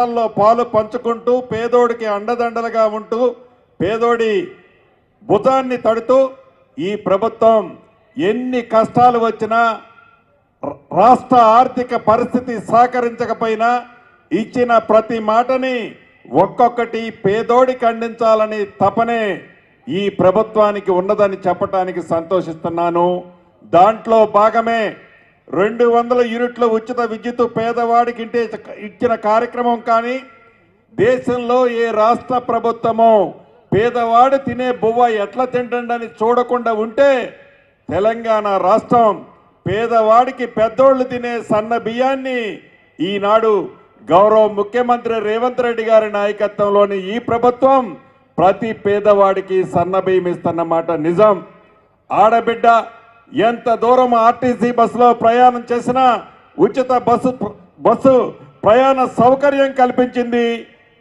పాలు పంచుకుంటూ పేదోడికి అండదండలుగా ఉంటూ పేదోడి భుజాన్ని తడుతూ ఈ ప్రభుత్వం ఎన్ని కష్టాలు వచ్చినా రాష్ట్ర ఆర్థిక పరిస్థితి సహకరించకపోయినా ఇచ్చిన ప్రతి మాటని ఒక్కొక్కటి పేదోడికి అందించాలని తపనే ఈ ప్రభుత్వానికి ఉన్నదని చెప్పడానికి సంతోషిస్తున్నాను. దాంట్లో భాగమే 200 యూనిట్ల ఉచిత విద్యుత్ పేదవాడికి ఇంటి ఇచ్చిన కార్యక్రమం కానీ దేశంలో ఏ రాష్ట్ర ప్రభుత్వమో పేదవాడు తినే బువ్వ ఎట్లా తింటుండని చూడకుండా ఉంటే తెలంగాణ రాష్ట్రం పేదవాడికి పెద్దోళ్ళు తినే సన్న బియ్యాన్ని ఈనాడు గౌరవ ముఖ్యమంత్రి రేవంత్ రెడ్డి గారి నాయకత్వంలోని ఈ ప్రభుత్వం ప్రతి పేదవాడికి సన్న బియ్యం ఇస్తున్నమాట నిజం. ఆడబిడ్డ ఎంత దూరం ఆర్టీసీ బస్సులో ప్రయాణం చేసినా ఉచిత బస్సు ప్రయాణ సౌకర్యం కల్పించింది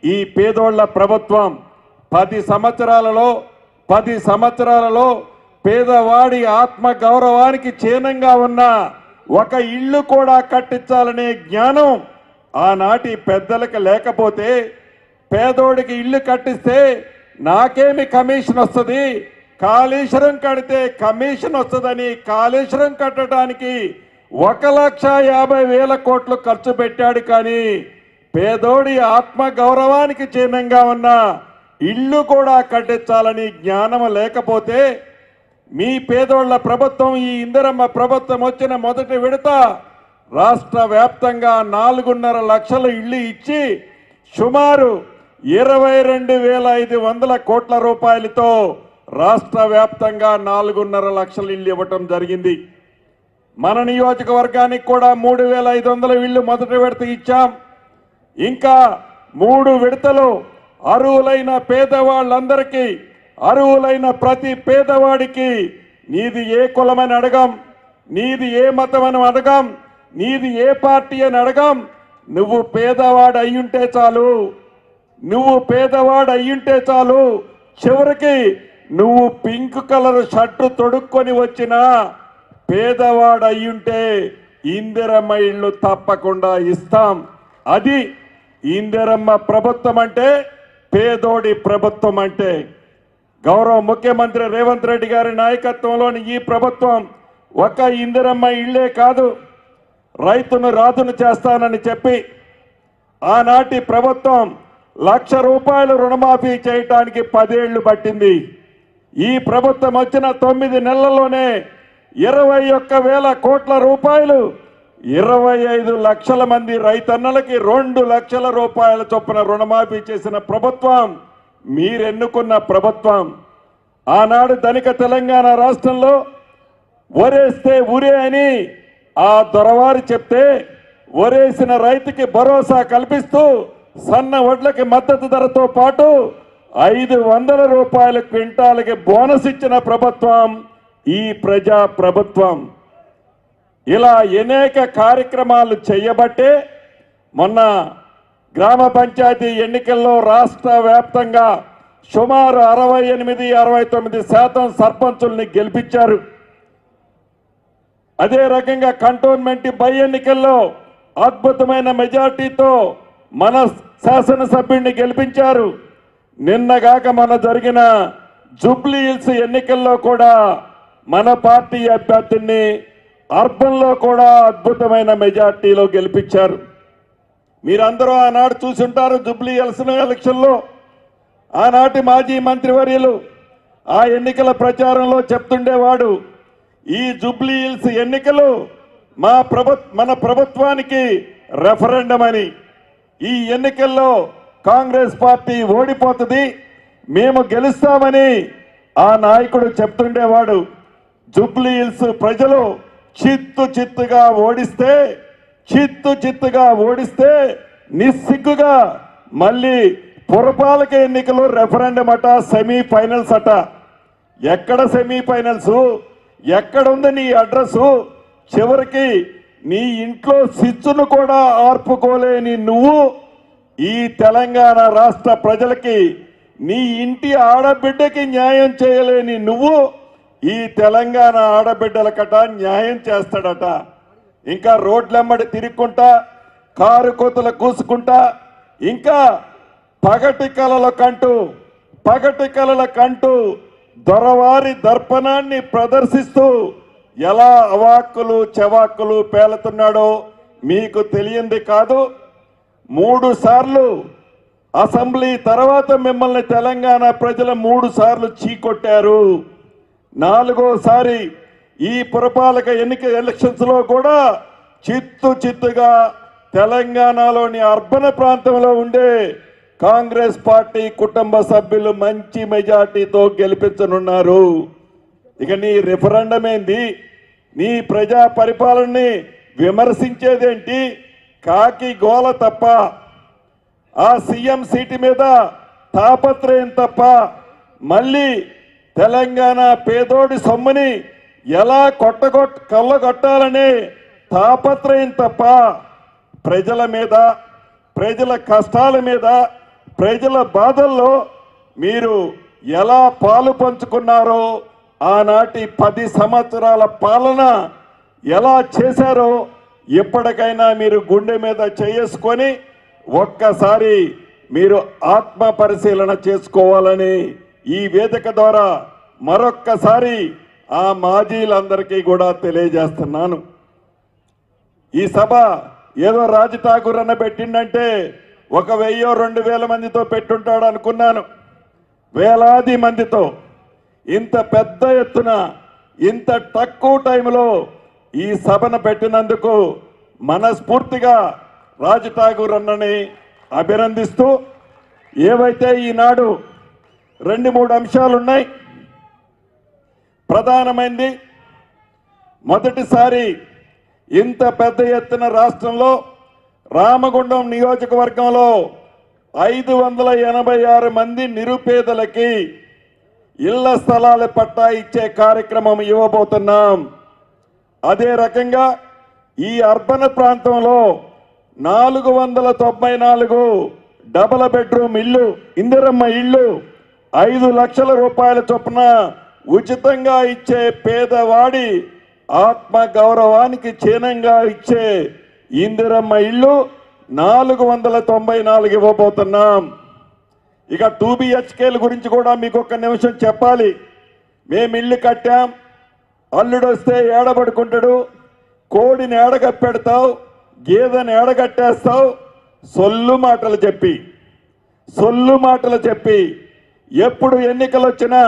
ఈ పేదోళ్ల ప్రభుత్వం. 10 సంవత్సరాలలో పేదవాడి ఆత్మ గౌరవానికి చిహ్నంగా ఉన్న ఒక ఇల్లు కూడా కట్టించాలనే జ్ఞానం ఆనాటి పెద్దలకు లేకపోతే పేదోడికి ఇల్లు కట్టిస్తే నాకేమి కమిషన్ వస్తుంది, కాళేశ్వరం కడితే కమిషన్ వస్తుందని కాళేశ్వరం కట్టడానికి 1,50,000 కోట్లు ఖర్చు పెట్టాడు. కానీ పేదోడి ఆత్మ గౌరవానికి చిహ్నంగా ఉన్న ఇల్లు కూడా కట్టించాలని జ్ఞానం లేకపోతే మీ పేదోళ్ల ప్రభుత్వం ఈ ఇందిరమ్మ ప్రభుత్వం వచ్చిన మొదటి విడత రాష్ట్ర వ్యాప్తంగా 4.5 లక్షల ఇళ్లు ఇచ్చి సుమారు 22,500 కోట్ల రూపాయలతో రాష్ట్ర వ్యాప్తంగా 4.5 లక్షల ఇళ్లు ఇవ్వటం జరిగింది. మన నియోజకవర్గానికి కూడా 3,500 ఇళ్లు మొదటి విడత ఇచ్చాం. ఇంకా 3 విడతలు అర్హులైన పేదవాళ్ళందరికీ అర్హులైన ప్రతి పేదవాడికి నీది ఏ కులమని అడగం, నీది ఏ మతం అని అడగం, నీది ఏ పార్టీ అని అడగం. నువ్వు పేదవాడు అయ్యుంటే చాలు, చివరికి నువ్వు పింక్ కలర్ షర్టు తొడుక్కొని వచ్చినా పేదవాడు అయ్యుంటే ఇందిరమ్మ ఇళ్ళు తప్పకుండా ఇస్తాం. అది ఇందిరమ్మ ప్రభుత్వం అంటే, పేదోడి ప్రభుత్వం అంటే. గౌరవ ముఖ్యమంత్రి రేవంత్ రెడ్డి గారి నాయకత్వంలోని ఈ ప్రభుత్వం ఒక ఇందిరమ్మ ఇళ్లే కాదు, రైతును రాజును చేస్తానని చెప్పి ఆనాటి ప్రభుత్వం ₹1,00,000 రుణమాఫీ చేయటానికి 10 ఏళ్లు పట్టింది. ఈ ప్రభుత్వం వచ్చిన 9 నెలల్లోనే 21,000 కోట్ల రూపాయలు 25 లక్షల మంది రైతన్నలకి 2 లక్షల రూపాయల చొప్పున రుణమాఫీ చేసిన ప్రభుత్వం మీరెన్నుకున్న ప్రభుత్వం. ఆనాడు ధనిక తెలంగాణ రాష్ట్రంలో వరేస్తే ఉరే అని ఆ దొరవారు చెప్తే వరేసిన రైతుకి భరోసా కల్పిస్తూ సన్న వడ్లకి మద్దతు ధరతో పాటు 500 రూపాయల క్వింటాలకి బోనస్ ఇచ్చిన ప్రభుత్వం ఈ ప్రజా ప్రభుత్వం. ఇలా అనేక కార్యక్రమాలు చేయబట్టే మొన్న గ్రామ పంచాయతీ ఎన్నికల్లో రాష్ట్ర వ్యాప్తంగా సుమారు 68-69% సర్పంచుల్ని గెలిపించారు. అదే రకంగా కంటోన్మెంట్ బై ఎన్నికల్లో అద్భుతమైన మెజార్టీతో మన శాసనసభ్యుడిని గెలిపించారు. నిన్నగాక మన జరిగిన జూబ్లీ హిల్స్ ఎన్నికల్లో కూడా మన పార్టీ అభ్యర్థిని అర్బన్లో కూడా అద్భుతమైన మెజార్టీలో గెలిపించారు. మీరందరూ ఆనాడు చూసుంటారు. జూబ్లీ హిల్స్ ఎలక్షన్లో ఆనాటి మాజీ మంత్రివర్యులు ఆ ఎన్నికల ప్రచారంలో చెప్తుండేవాడు, ఈ జూబ్లీ హిల్స్ ఎన్నికలు మన ప్రభుత్వానికి రెఫరెండం అని. ఈ ఎన్నికల్లో కాంగ్రెస్ పార్టీ ఓడిపోతుంది, మేము గెలుస్తామని ఆ నాయకుడు చెప్తుండేవాడు. జూబ్లీ హిల్స్ ప్రజలు చిత్తుగా ఓడిస్తే నిస్సిగ్గుగా మళ్ళీ పురపాలక ఎన్నికలు రెఫరెండం అట, సెమీఫైనల్స్ అట. ఎక్కడ సెమీఫైనల్స్, ఎక్కడుంది నీ అడ్రస్? చివరికి నీ ఇంట్లో స్విచ్ను కూడా ఆర్పుకోలేని నువ్వు ఈ తెలంగాణ రాష్ట్ర ప్రజలకి, నీ ఇంటి ఆడబిడ్డకి న్యాయం చేయలేని నువ్వు ఈ తెలంగాణ ఆడబిడ్డలకట న్యాయం చేస్తాడట. ఇంకా రోడ్లెమ్మడి తిరుక్కుంటా, కారు కోతలు కూసుకుంటా, ఇంకా పగటి కలల కంటూ దొరవారి దర్పణాన్ని ప్రదర్శిస్తూ ఎలా అవాక్కులు చెవాక్కులు పేలుతున్నాడో మీకు తెలియంది కాదు. 3 సార్లు అసెంబ్లీ తర్వాత మిమ్మల్ని తెలంగాణ ప్రజలు 3 సార్లు చీకొట్టారు. 4వసారి ఈ పురపాలక ఎలక్షన్స్ లో కూడా చిత్తుగా తెలంగాణలోని అర్బన్ ప్రాంతంలో ఉండే కాంగ్రెస్ పార్టీ కుటుంబ సభ్యులు మంచి మెజార్టీతో గెలిపించనున్నారు. ఇక నీ రిఫరెండం ఏంది? నీ ప్రజా పరిపాలనని విమర్శించేదేంటి? కాకి గోల తప్ప, ఆ సీఎం సీటు మీద తాపత్రయం తప్ప, మళ్ళీ తెలంగాణ పేదోడి సొమ్ముని ఎలా కొల్లగొట్టాలనే తాపత్రయం తప్ప ప్రజల మీద, ప్రజల కష్టాల మీద, ప్రజల బాధల్లో మీరు ఎలా పాలు పంచుకున్నారో, ఆనాటి 10 సంవత్సరాల పాలన ఎలా చేశారో ఎప్పటికైనా మీరు గుండె మీద చేసుకొని ఒక్కసారి మీరు ఆత్మ పరిశీలన చేసుకోవాలని ఈ వేదిక ద్వారా మరొక్కసారి ఆ మాజీలందరికీ కూడా తెలియజేస్తున్నాను. ఈ సభ ఏదో రాజ్ ఠాకూర్ అన్న పెట్టిండంటే 1000-2000 మందితో పెట్టుంటాడు అనుకున్నాను. వేలాది మందితో ఇంత పెద్ద ఎత్తున ఇంత తక్కువ టైంలో ఈ సభను పెట్టినందుకు మనస్ఫూర్తిగా రాజ్ ఠాకూర్ అన్నని అభినందిస్తూ, ఏవైతే ఈనాడు 2-3 అంశాలు ఉన్నాయి. ప్రధానమైనది, మొదటిసారి ఇంత పెద్ద ఎత్తున రాష్ట్రంలో రామగుండం నియోజకవర్గంలో 586 మంది నిరుపేదలకి ఇళ్ల స్థలాల పట్టా ఇచ్చే కార్యక్రమం ఇవ్వబోతున్నాం. అదే రకంగా ఈ అర్బన్ ప్రాంతంలో 494 డబుల్ బెడ్రూమ్ ఇల్లు, ఇందిరమ్మ ఇల్లు 5 లక్షల రూపాయల చొప్పున ఉచితంగా ఇచ్చే, పేదవాడి ఆత్మ గౌరవానికి చిహ్నంగా ఇచ్చే ఇందిరమ్మ ఇల్లు 494 ఇవ్వబోతున్నాం. ఇక 2 BHKల గురించి కూడా మీకు ఒక్క నిమిషం చెప్పాలి. మేము ఇల్లు కట్టాం, అల్లుడొస్తే ఏడబడుకుంటాడు, కోడిని ఏడగప్పెడతావు, గేదెని ఏడగట్టేస్తావు, సొల్లు మాటలు చెప్పి ఎప్పుడు ఎన్నికలు వచ్చినా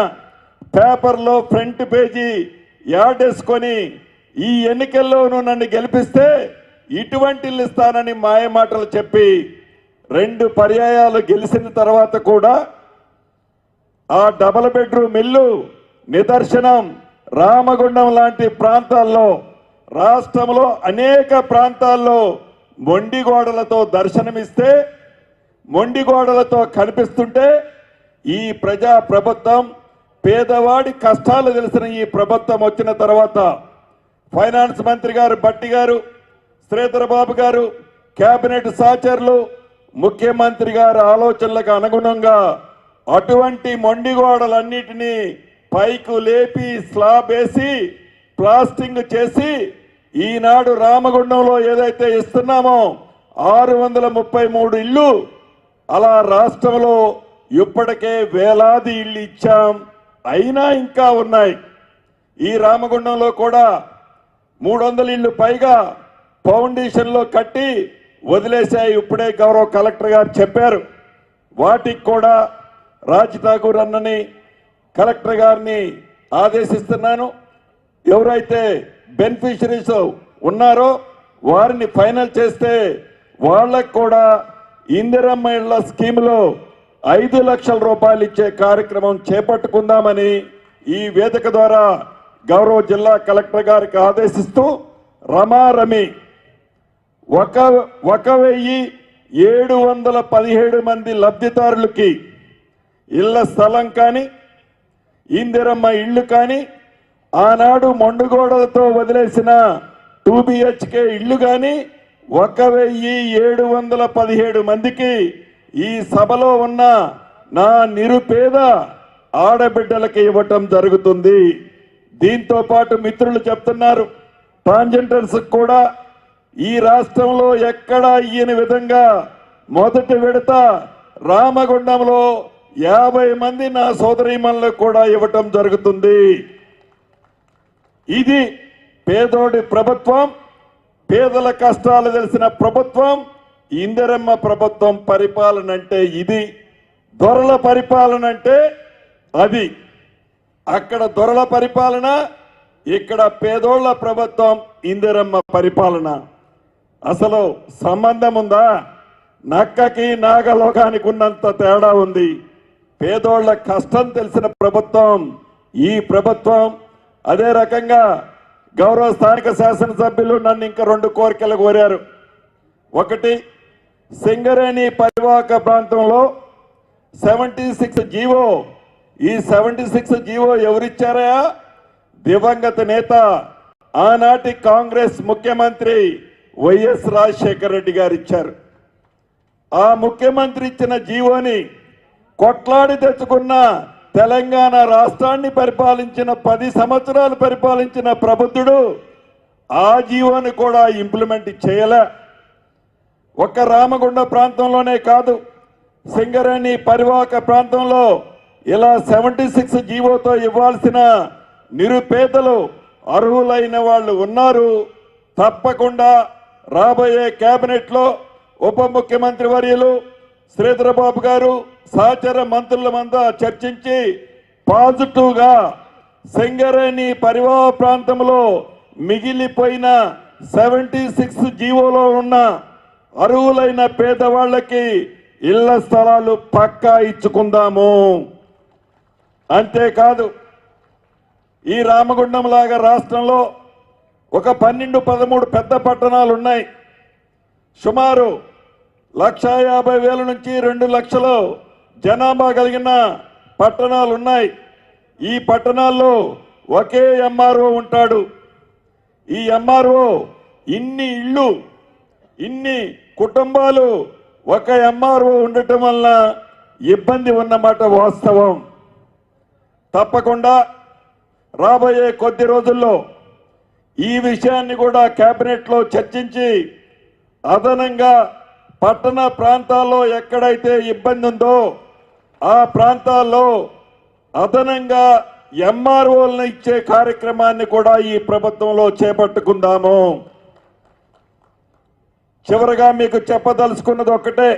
పేపర్లో ఫ్రంట్ పేజీ యాడేసుకొని ఈ ఎన్నికల్లోనూ నన్ను గెలిపిస్తే ఇటువంటి ఇల్లు ఇస్తానని మాయ మాటలు చెప్పి 2 పర్యాయాలు గెలిచిన తర్వాత కూడా ఆ డబుల్ బెడ్రూమ్ ఇల్లు నిదర్శనం. రామగుండం లాంటి ప్రాంతాల్లో, రాష్ట్రంలో అనేక ప్రాంతాల్లో మొండిగోడలతో దర్శనమిస్తే, మొండిగోడలతో కనిపిస్తుంటే ఈ ప్రజా ప్రభుత్వం, పేదవాడి కష్టాలు తెలిసిన ఈ ప్రభుత్వం వచ్చిన తర్వాత ఫైనాన్స్ మంత్రి గారు భట్టి గారు, శ్రీధర్ బాబు గారు, కేబినెట్ సహచరులు, ముఖ్యమంత్రి గారి ఆలోచనలకు అనుగుణంగా అటువంటి మొండిగోడలన్నిటినీ పైకు లేపి స్లాబ్ వేసి ప్లాస్టింగ్ చేసి ఈనాడు రామగుండంలో ఏదైతే ఇస్తున్నామో 633 ఇల్లు, అలా రాష్ట్రంలో ఇప్పటికే వేలాది ఇల్లు ఇచ్చాం. అయినా ఇంకా ఉన్నాయి. ఈ రామగుండంలో కూడా 300 ఇల్లు పైగా ఫౌండేషన్లో కట్టి వదిలేశాయి. ఇప్పుడే గౌరవ కలెక్టర్ గారు చెప్పారు. వాటికి కూడా రాజ్ ఠాకూర్ అన్నని, కలెక్టర్ గారిని ఆదేశిస్తున్నాను. ఎవరైతే బెనిఫిషరీస్ ఉన్నారో వారిని ఫైనల్ చేస్తే వాళ్ళకు కూడా ఇందిరమ్మ ఇళ్ల స్కీమ్లో 5 లక్షల రూపాయలు ఇచ్చే కార్యక్రమం చేపట్టుకుందామని ఈ వేదిక ద్వారా గౌరవ జిల్లా కలెక్టర్ గారికి ఆదేశిస్తూ, రమారమి 1717 మంది లబ్ధిదారులకి ఇళ్ల స్థలం కానీ, ఇందిరమ్మ ఇళ్ళు కానీ, ఆనాడు మొండుగోడలతో వదిలేసిన 2 BHK ఇళ్ళు కానీ 1717 మందికి ఈ సభలో ఉన్న నా నిరుపేద ఆడబిడ్డలకి ఇవ్వటం జరుగుతుంది. దీంతో పాటు మిత్రులు చెప్తున్నారు, ట్రాన్స్జెండర్స్ కూడా ఈ రాష్ట్రంలో ఎక్కడా ఇయ్యని విధంగా మొదటి విడత రామగుండంలో 50 మంది నా సోదరీమణులకు కూడా ఇవ్వటం జరుగుతుంది. ఇది పేదోడి ప్రభుత్వం, పేదల కష్టాలు తెలిసిన ప్రభుత్వం, ఇందిరమ్మ ప్రభుత్వం పరిపాలన అంటే ఇది. దొరల పరిపాలన అంటే అది. అక్కడ దొరల పరిపాలన, ఇక్కడ పేదోళ్ల ప్రభుత్వం, ఇందిరమ్మ పరిపాలన. అసలు సంబంధం ఉందా? నక్కకి నాగలోకానికి ఉన్నంత తేడా ఉంది. పేదోళ్ల కష్టం తెలిసిన ప్రభుత్వం ఈ ప్రభుత్వం. అదే రకంగా గౌరవ స్థానిక శాసనసభ్యులు నన్ను ఇంకా 2 కోరికలు కోరారు. ఒకటి, సింగరేణి పరివాహక ప్రాంతంలో 76 జీవో. ఈ 76 జీవో ఎవరిచ్చారా? దివంగత నేత, ఆనాటి కాంగ్రెస్ ముఖ్యమంత్రి వైఎస్ రాజశేఖర రెడ్డి గారు ఇచ్చారు. ఆ ముఖ్యమంత్రి ఇచ్చిన జీవోని కొట్లాడి తెచ్చుకున్న తెలంగాణ రాష్ట్రాన్ని పరిపాలించిన 10 సంవత్సరాలు పరిపాలించిన ప్రబుద్ధుడు ఆ జీవోని కూడా ఇంప్లిమెంట్ చేయలే. ఒక్క రామగుండ ప్రాంతంలోనే కాదు, సింగరేణి పరివాహక ప్రాంతంలో ఇలా 76 జీవోతో ఇవ్వాల్సిన నిరుపేదలు అర్హులైన వాళ్ళు ఉన్నారు. తప్పకుండా రాబోయే కేబినెట్ లో ఉప ముఖ్యమంత్రి వర్యులు శ్రీధరబాబు గారు సహచర మంత్రులమంతా చర్చించి పాజిటివ్ గా సింగరేణి పరివాహ ప్రాంతంలో మిగిలిపోయిన 76 జీవోలో ఉన్న అర్హులైన పేదవాళ్ళకి ఇళ్ల స్థలాలు పక్కా ఇచ్చుకుందాము. అంతేకాదు, ఈ రామగుండం లాగా రాష్ట్రంలో ఒక 12-13 పెద్ద పట్టణాలు ఉన్నాయి. సుమారు 1,50,000 నుంచి 2 లక్షలు జనాభా కలిగిన పట్టణాలు ఉన్నాయి. ఈ పట్టణాల్లో ఒకే ఎంఆర్ఓ ఉంటాడు. ఈ ఎంఆర్ఓ ఇన్ని ఇళ్ళు, ఇన్ని కుటుంబాలు ఒక ఎంఆర్ఓ ఉండటం వల్ల ఇబ్బంది ఉన్నమాట వాస్తవం. తప్పకుండా రాబోయే కొద్ది రోజుల్లో ఈ విషయాన్ని కూడా కేబినెట్ లో చర్చించి అదనంగా పట్టణ ప్రాంతాల్లో ఎక్కడైతే ఇబ్బంది ఉందో ఆ ప్రాంతాల్లో అదనంగా ఎంఆర్ఓలను ఇచ్చే కార్యక్రమాన్ని కూడా ఈ ప్రభుత్వంలో చేపట్టుకుందాము. చివరగా మీకు చెప్పదలుచుకున్నది ఒక్కటే,